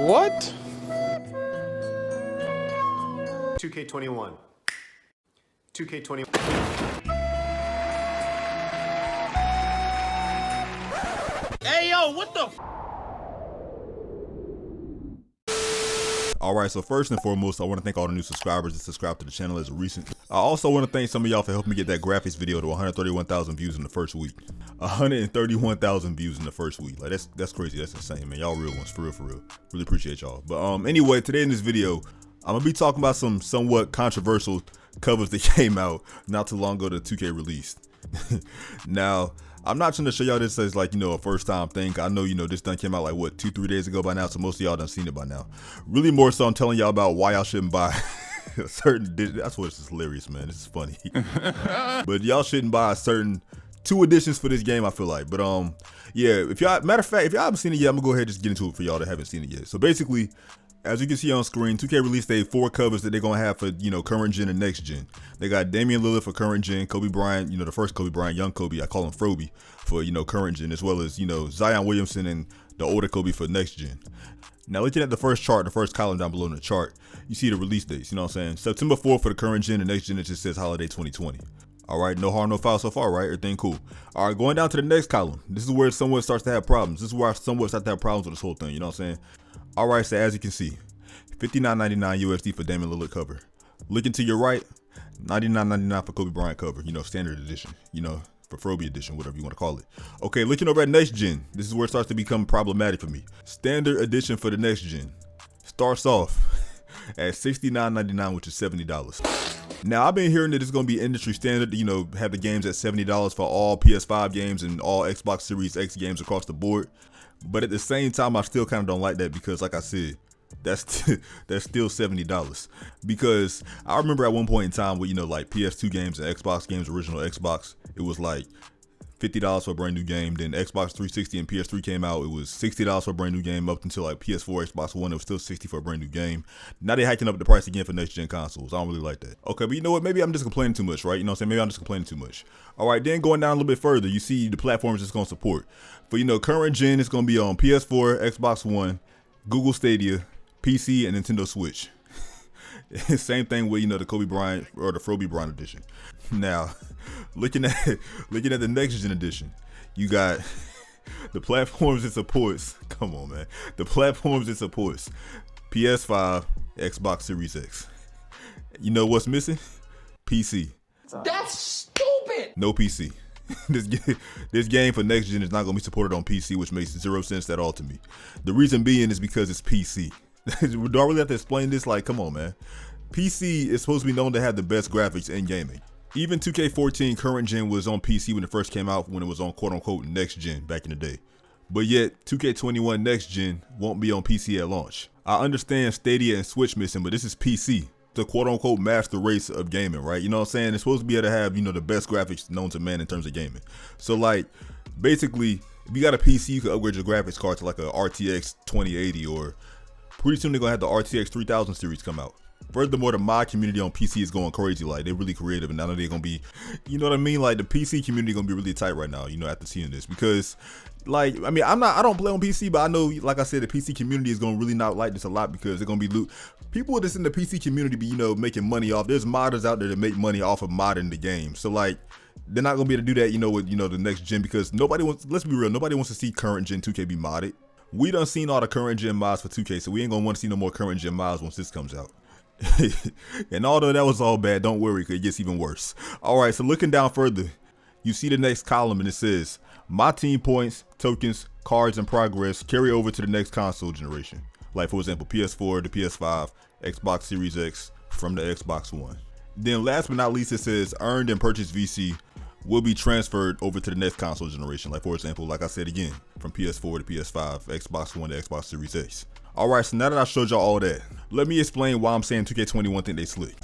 What? 2K21. 2K21. Hey, yo, what the? Alright, so first and foremost, I want to thank all the new subscribers that subscribed to the channel as of recent. I also want to thank some of y'all for helping me get that graphics video to 131,000 views in the first week. 131,000 views in the first week. Like, that's crazy. That's insane, man. Y'all real ones, for real, for real. Really appreciate y'all. But anyway, today in this video, I'm gonna be talking about some somewhat controversial covers that came out not too long ago that 2K released. Now, I'm not trying to show y'all this as like, a first time thing. I know, this done came out like what, 2-3 days ago by now, so most of y'all done seen it by now. Really more so I'm telling y'all about why y'all shouldn't buy a certain, that's what it's hilarious, man. This is funny. But y'all shouldn't buy a certain 2 editions for this game, I feel like. But yeah, if y'all, matter of fact, if y'all haven't seen it yet, I'm gonna go ahead and just get into it for y'all that haven't seen it yet. So basically, as you can see on screen, 2K released 4 covers that they're gonna have for current gen and next gen. They got Damian Lillard for current gen, Kobe Bryant, the first Kobe Bryant, young Kobe, I call him Froby, for current gen, as well as Zion Williamson and the older Kobe for next gen. Now looking at the first chart, the first column down below in the chart, you see the release dates. You know what I'm saying? September 4th for the current gen and next gen, it just says holiday 2020. All right, no harm, no foul so far, right? Everything cool. All right, going down to the next column. This is where it somewhat starts to have problems. This is where I somewhat start to have problems with this whole thing. You know what I'm saying? All right, so as you can see, $59.99 USD for Damian Lillard cover. Looking to your right, $99.99 for Kobe Bryant cover, standard edition, for Froby edition, whatever you want to call it. Okay, looking over at next gen, this is where it starts to become problematic for me. Standard edition for the next gen starts off at $69.99, which is $70. Now, I've been hearing that it's going to be industry standard to, have the games at $70 for all PS5 games and all Xbox Series X games across the board. But at the same time, I still kind of don't like that because, like I said, that's still $70, because I remember at one point in time with like PS2 games and Xbox games, original Xbox, it was like $50 for a brand new game. Then Xbox 360 and PS3 came out, it was $60 for a brand new game, up until like PS4, Xbox One, it was still $60 for a brand new game. Now they're hiking up the price again for next gen consoles. I don't really like that. Okay, but you know what, maybe I'm just complaining too much, right? You know what I'm saying? Maybe I'm just complaining too much. All right, then going down a little bit further, you see the platforms it's going to support. For current gen, it's going to be on PS4, Xbox One, Google Stadia, PC, and Nintendo Switch. Same thing with the Kobe Bryant or the Froby Bryant edition. Now, looking at the next gen edition, you got the platforms it supports. Come on, man. The platforms it supports: PS5, Xbox Series X. You know what's missing? PC. That's stupid. No PC. This game for next gen is not going to be supported on PC, which makes 0 sense at all to me. The reason being is because it's PC. Do I really have to explain this? Like, come on, man. PC is supposed to be known to have the best graphics in gaming. Even 2K14 current gen was on PC when it first came out, when it was on quote unquote next gen back in the day. But yet 2K21 next gen won't be on PC at launch. I understand Stadia and Switch missing, but this is PC. The quote unquote master race of gaming, right? You know what I'm saying? It's supposed to be able to have, the best graphics known to man in terms of gaming. So like, basically, if you got a PC, you can upgrade your graphics card to like a RTX 2080, or pretty soon they're gonna have the RTX 3000 series come out. Furthermore, the mod community on PC is going crazy. Like, they're really creative, and I know they're gonna be, you know what I mean? Like, the PC community gonna be really tight right now, after seeing this, because like, I mean, I don't play on PC, but I know, like I said, the PC community is gonna really not like this a lot, because they're gonna be people that's in the PC community be, making money off. There's modders out there that make money off of modding the game. So like, they're not gonna be able to do that, with the next gen, because nobody wants, let's be real, nobody wants to see current gen 2K be modded. We done seen all the current gen mods for 2K, so we ain't gonna want to see no more current gen mods once this comes out. And although that was all bad, don't worry, because it gets even worse. All right, so looking down further, you see the next column, and it says, my team points, tokens, cards, and progress carry over to the next console generation. Like, for example, PS4 to PS5, Xbox Series X from the Xbox One. Then last but not least, it says earned and purchased VC will be transferred over to the next console generation. Like, for example, like I said again, from PS4 to PS5, Xbox One to Xbox Series X. All right, so now that I showed y'all all that, let me explain why I'm saying 2K21 think they slick.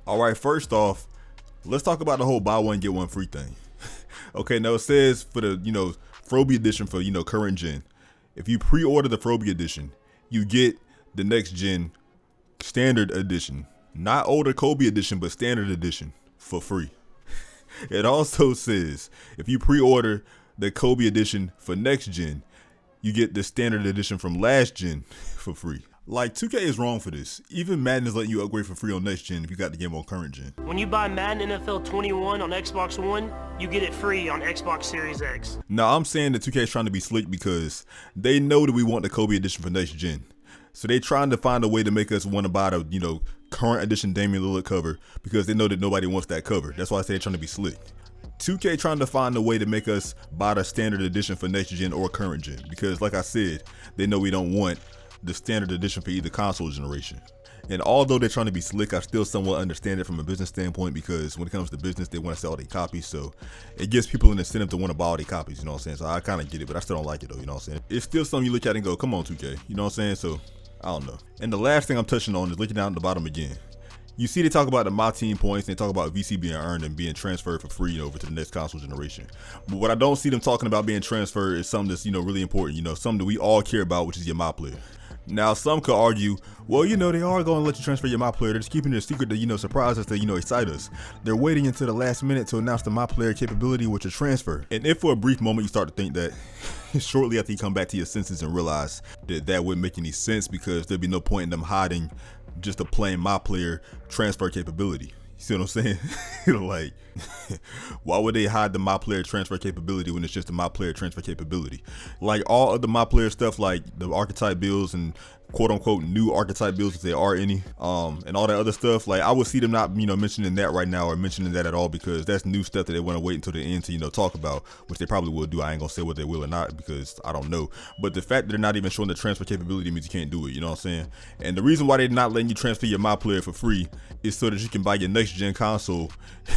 All right, first off, let's talk about the whole buy one get one free thing. Okay, now it says for the Froby edition for current gen, if you pre-order the Froby edition, you get the next gen standard edition, not older Kobe edition, but standard edition for free. It also says if you pre-order the Kobe edition for next gen, you get the standard edition from last gen for free. Like, 2K is wrong for this. Even Madden is letting you upgrade for free on next gen if you got the game on current gen. When you buy Madden NFL 21 on Xbox One, you get it free on Xbox Series X. Now, I'm saying that 2K is trying to be slick because they know that we want the Kobe edition for next gen. So they trying to find a way to make us want to buy the, you know, current edition Damian Lillard cover because they know that nobody wants that cover. That's why I say they're trying to be slick. 2K trying to find a way to make us buy the standard edition for next gen or current gen because, like I said, they know we don't want the standard edition for either console generation. And although they're trying to be slick, I still somewhat understand it from a business standpoint because when it comes to business, they want to sell their copies. So it gives people an incentive to want to buy all their copies, you know what I'm saying? So I kind of get it, but I still don't like it though, you know what I'm saying? It's still something you look at and go, come on 2K, you know what I'm saying? So I don't know. And the last thing I'm touching on is looking down at the bottom again. You see they talk about the My Team points, and they talk about VC being earned and being transferred for free over to the next console generation. But what I don't see them talking about being transferred is something that's, you know, really important, you know, something that we all care about, which is your My Player. Now, some could argue, well, you know, they are going to let you transfer your My Player. They're just keeping it a secret to, you know, surprise us, to, you know, excite us. They're waiting until the last minute to announce the My Player capability with your transfer. And if for a brief moment you start to think that, shortly after you come back to your senses and realize that that wouldn't make any sense because there'd be no point in them hiding just a plain My Player transfer capability. You see what I'm saying? Like, why would they hide the My Player transfer capability when it's just a My Player transfer capability? Like all of the My Player stuff, like the archetype builds and quote unquote new archetype builds, if there are any, and all that other stuff, like I would see them not, you know, mentioning that right now or mentioning that at all because that's new stuff that they want to wait until the end to, you know, talk about, which they probably will do. I ain't gonna say whether they will or not because I don't know. But the fact that they're not even showing the transfer capability means you can't do it, you know what I'm saying? And the reason why they're not letting you transfer your My Player for free is so that you can buy your next gen console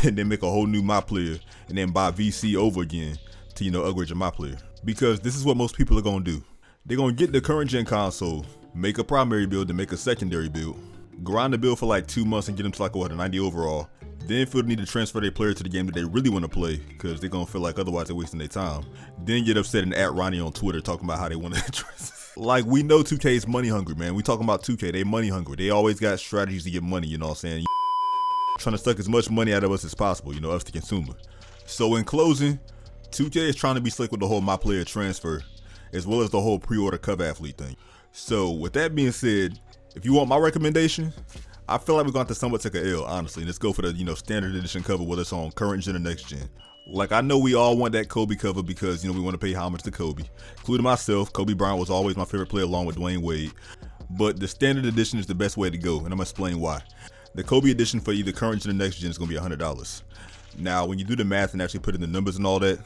and then make a whole new My Player and then buy VC over again to, you know, upgrade your My Player. Because this is what most people are gonna do. They're gonna get the current gen console, make a primary build, and make a secondary build, grind the build for like 2 months and get them to like what, a 90 overall, then feel the need to transfer their player to the game that they really want to play because they're gonna feel like otherwise they're wasting their time, then get upset and at Ronnie on Twitter talking about how they want to transfer. Like, we know 2K is money hungry, man. We talking about 2K, they money hungry. They always got strategies to get money, you know what I'm saying? Trying to suck as much money out of us as possible, you know, us the consumer. So in closing, 2K is trying to be slick with the whole My Player transfer as well as the whole pre-order cover athlete thing. So with that being said, if you want my recommendation, I feel like we're going to have to somewhat take a L, honestly. Let's go for the, you know, standard edition cover, whether it's on current gen or next gen. Like, I know we all want that Kobe cover because, you know, we want to pay homage to Kobe, including myself. Kobe Bryant was always my favorite player along with Dwayne Wade. But the standard edition is the best way to go, and I'm going to explain why. The Kobe edition for either current gen or next gen is going to be $100. Now, when you do the math and actually put in the numbers and all that,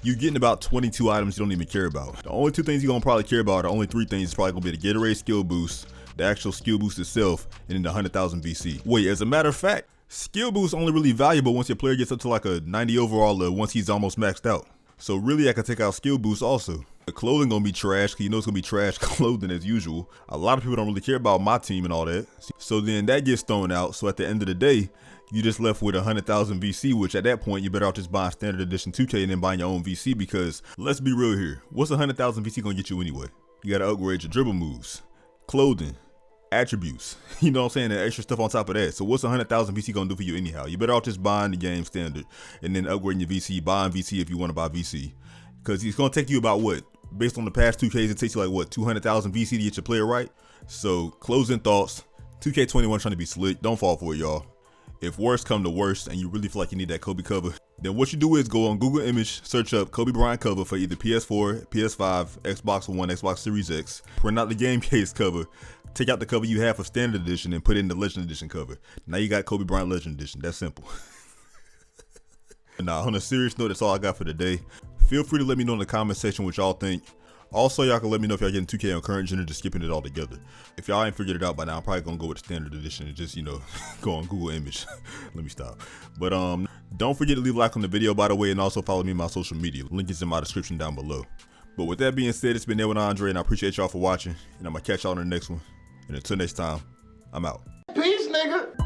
you're getting about 22 items you don't even care about. The only 2 things you're gonna probably care about, the only 3 things is probably gonna be the Gatorade skill boost, the actual skill boost itself, and then the 100,000 VC. Wait, as a matter of fact, skill boost is only really valuable once your player gets up to like a 90 overall or once he's almost maxed out. So really I could take out skill boost also. The clothing gonna be trash because you know it's gonna be trash clothing as usual. A lot of people don't really care about my team and all that. So then that gets thrown out. So at the end of the day, you just left with 100,000 VC, which at that point, you better off just buying standard edition 2K and then buying your own VC because let's be real here. What's 100,000 VC gonna get you anyway? You gotta upgrade your dribble moves, clothing, attributes, you know what I'm saying, and extra stuff on top of that. So what's 100,000 VC gonna do for you anyhow? You better off just buying the game standard and then upgrading your VC, buying VC if you wanna buy VC. Because it's gonna take you about what? Based on the past 2Ks, it takes you like what, 200,000 VC to get your player right? So closing thoughts, 2K21 trying to be slick, don't fall for it, y'all. If worst come to worst and you really feel like you need that Kobe cover, then what you do is go on Google Image, search up Kobe Bryant cover for either PS4, PS5, Xbox One, Xbox Series X, print out the game case cover, take out the cover you have for standard edition and put in the Legend Edition cover. Now you got Kobe Bryant Legend Edition. That's simple. Now, on a serious note, that's all I got for today. Feel free to let me know in the comment section what y'all think. Also, y'all can let me know if y'all getting 2K on current gen or just skipping it all together. If y'all ain't figured it out by now, I'm probably gonna go with the standard edition and just, you know, go on Google Image. Let me stop. But don't forget to leave a like on the video, by the way, and also follow me on my social media. Link is in my description down below. But with that being said, it's been There with Andre, and I appreciate y'all for watching. And I'm gonna catch y'all on the next one. And until next time, I'm out. Peace, nigga.